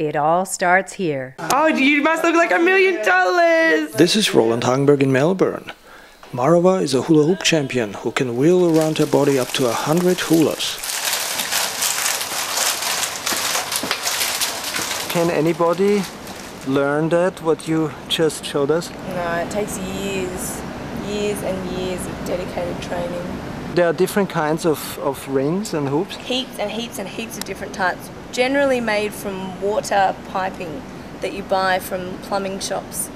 It all starts here. Oh, you must look like $1 million! This is Roland Hagenberg in Melbourne. Marawa is a hula hoop champion who can wheel around her body up to 100 hulas. Can anybody learn that, what you just showed us? No, it takes years and years of dedicated training. There are different kinds of rings and hoops? Heaps and heaps and heaps of different types. Generally made from water piping that you buy from plumbing shops,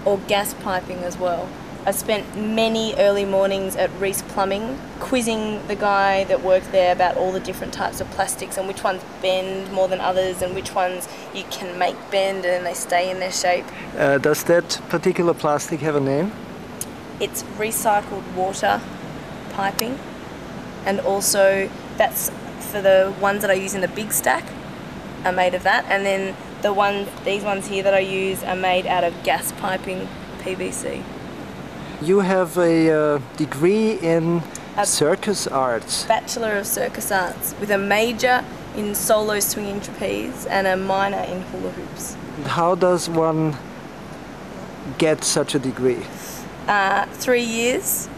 or gas piping as well. I spent many early mornings at Reese Plumbing quizzing the guy that worked there about all the different types of plastics and which ones bend more than others and which ones you can make bend and they stay in their shape. Does that particular plastic have a name? It's recycled water piping, and also that's for the ones that I use in the big stack are made of that, and then these ones here that I use are made out of gas piping PVC. You have a degree in circus arts. Bachelor of Circus Arts with a major in solo swinging trapeze and a minor in hula hoops. How does one get such a degree? 3 years,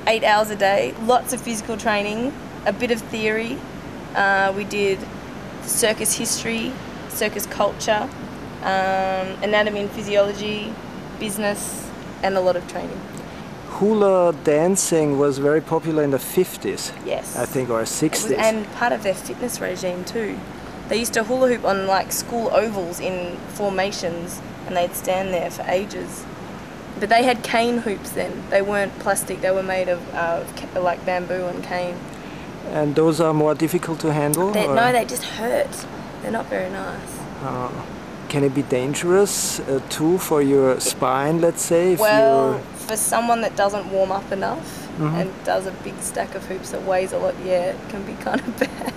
8 hours a day, lots of physical training, a bit of theory. We did circus history, circus culture, anatomy and physiology, business, and a lot of training. Hula dancing was very popular in the 50s, yes, I think, or 60s. And part of their fitness regime too. They used to hula hoop on like school ovals in formations, and they'd stand there for ages. But they had cane hoops then. They weren't plastic, they were made of like bamboo and cane. And those are more difficult to handle? No, they just hurt. They're not very nice. Can it be dangerous too for your spine, let's say? For someone that doesn't warm up enough and does a big stack of hoops that weighs a lot, yeah, it can be kind of bad.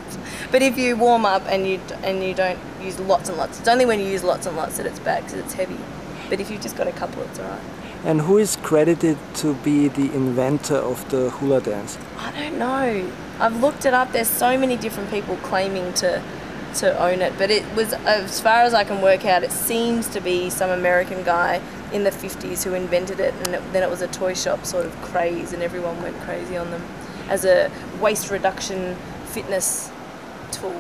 But if you warm up and you don't use lots and lots, it's only when you use lots and lots that it's bad because it's heavy. But if you've just got a couple, it's alright. And who is credited to be the inventor of the hula dance? I don't know. I've looked it up. There's so many different people claiming to own it, but it was, as far as I can work out, it seems to be some American guy in the 50s who invented it, and then it was a toy shop sort of craze and everyone went crazy on them as a waste reduction fitness tool.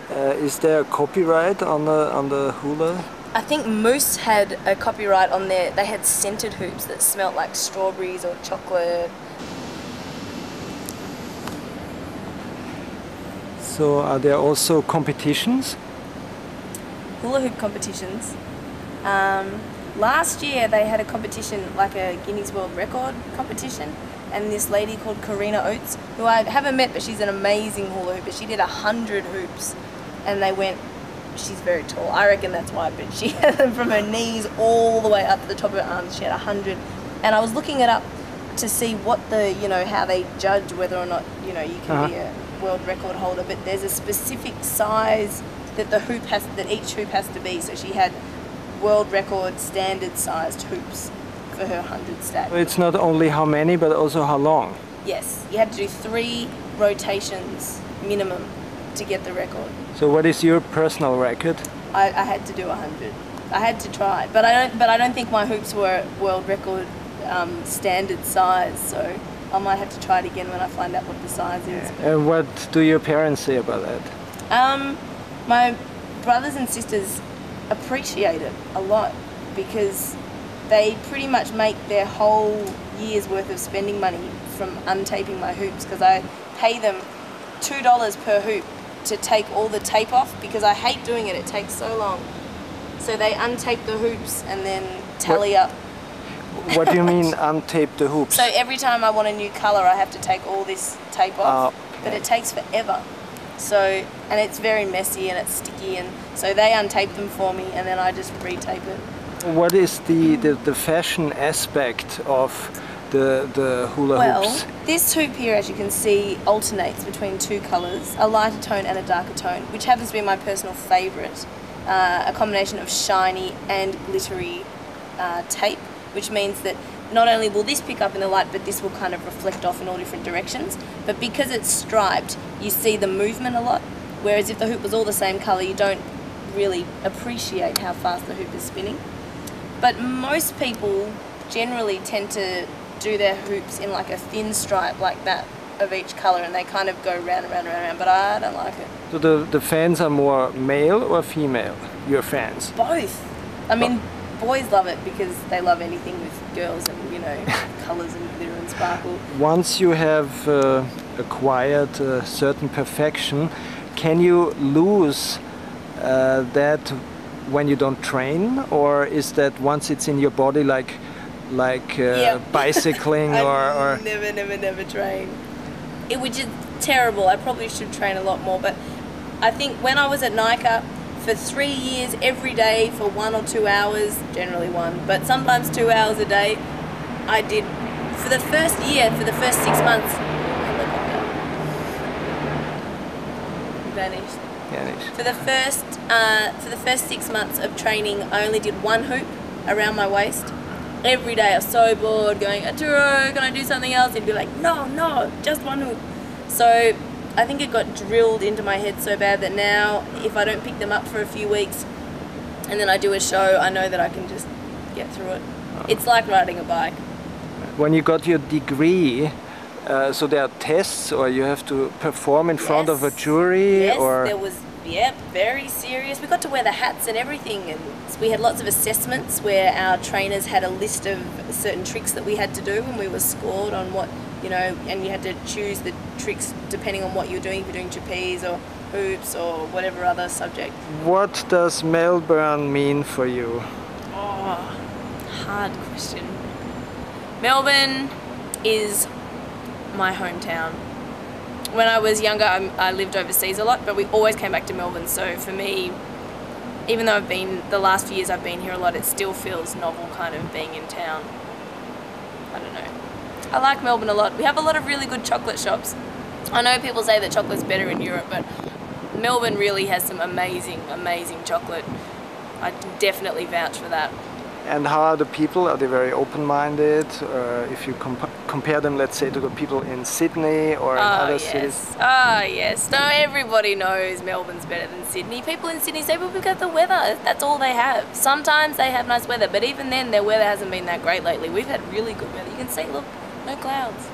Is there a copyright on the hula? I think Moose had a copyright on they had scented hoops that smelt like strawberries or chocolate. So are there also competitions? Hula hoop competitions. Last year they had a competition, like a Guinness World Record competition, and this lady called Karina Oates, who I haven't met, but she's an amazing hula hooper. She did 100 hoops, and they went, she's very tall, I reckon that's why, but she had them from her knees all the way up to the top of her arms. She had 100, and I was looking it up to see what how they judge whether or not, you can be a world record holder, but there's a specific size that each hoop has to be. So she had world record standard sized hoops for her 100 stack. It's not only how many, but also how long. Yes, you had to do 3 rotations minimum to get the record. So what is your personal record? I had to do 100. I had to try, but I don't think my hoops were world record standard size. So I might have to try it again when I find out what the size is. And what do your parents say about that? My brothers and sisters appreciate it a lot because they pretty much make their whole year's worth of spending money from untaping my hoops, because I pay them $2 per hoop to take all the tape off, because I hate doing it, it takes so long. So they untape the hoops and then tally up. What do you mean untape the hoops? So every time I want a new colour I have to take all this tape off, but it takes forever. So, and it's very messy and it's sticky, and so they untape them for me and then I just retape it. What is the fashion aspect of the hula hoops? Well, this hoop here, as you can see, alternates between 2 colours, a lighter tone and a darker tone, which happens to be my personal favourite. A combination of shiny and glittery tape, which means that not only will this pick up in the light, but this will kind of reflect off in all different directions. But because it's striped, you see the movement a lot, whereas if the hoop was all the same colour, you really appreciate how fast the hoop is spinning. But most people generally tend to do their hoops in like a thin stripe like that of each colour, and they kind of go round and round and round, but I don't like it. So the fans are more male or female, your fans? Both. I mean, boys love it because they love anything with girls and, you know, colours and glitter and sparkle. Once you have acquired a certain perfection, can you lose that when you don't train, or is that once it's in your body like bicycling or never train. It was just terrible. I probably should train a lot more, but I think when I was at NICA for 3 years every day for 1 or 2 hours, generally 1, but sometimes 2 hours a day, I did for the first year, for the first 6 months. Vanished. For the first 6 months of training, I only did 1 hoop around my waist. Every day I was so bored, going, Arturo, can I do something else? He'd be like, no, just 1 hoop. So I think it got drilled into my head so bad that now if I don't pick them up for a few weeks and then I do a show, I know that I can just get through it. It's like riding a bike. When you got your degree, so there are tests, or you have to perform in front of a jury? Yes, or there was, very serious. We got to wear the hats and everything, and we had lots of assessments where our trainers had a list of certain tricks that we had to do, and we were scored on what, you know, and you had to choose the tricks depending on what you're doing, if you're doing trapeze or hoops or whatever other subject. What does Melbourne mean for you? Oh, hard question. Melbourne is my hometown. When I was younger, I lived overseas a lot, but we always came back to Melbourne. So for me, even though the last few years I've been here a lot, it still feels novel kind of being in town. I don't know. I like Melbourne a lot. We have a lot of really good chocolate shops. I know people say that chocolate's better in Europe, but Melbourne really has some amazing, amazing chocolate. I definitely vouch for that. And how are the people? Are they very open-minded? If you compare them, let's say, to the people in Sydney or in other cities? Yes. No, everybody knows Melbourne's better than Sydney. People in Sydney say, well, we've got the weather. That's all they have. Sometimes they have nice weather, but even then, their weather hasn't been that great lately. We've had really good weather. You can see, look, no clouds.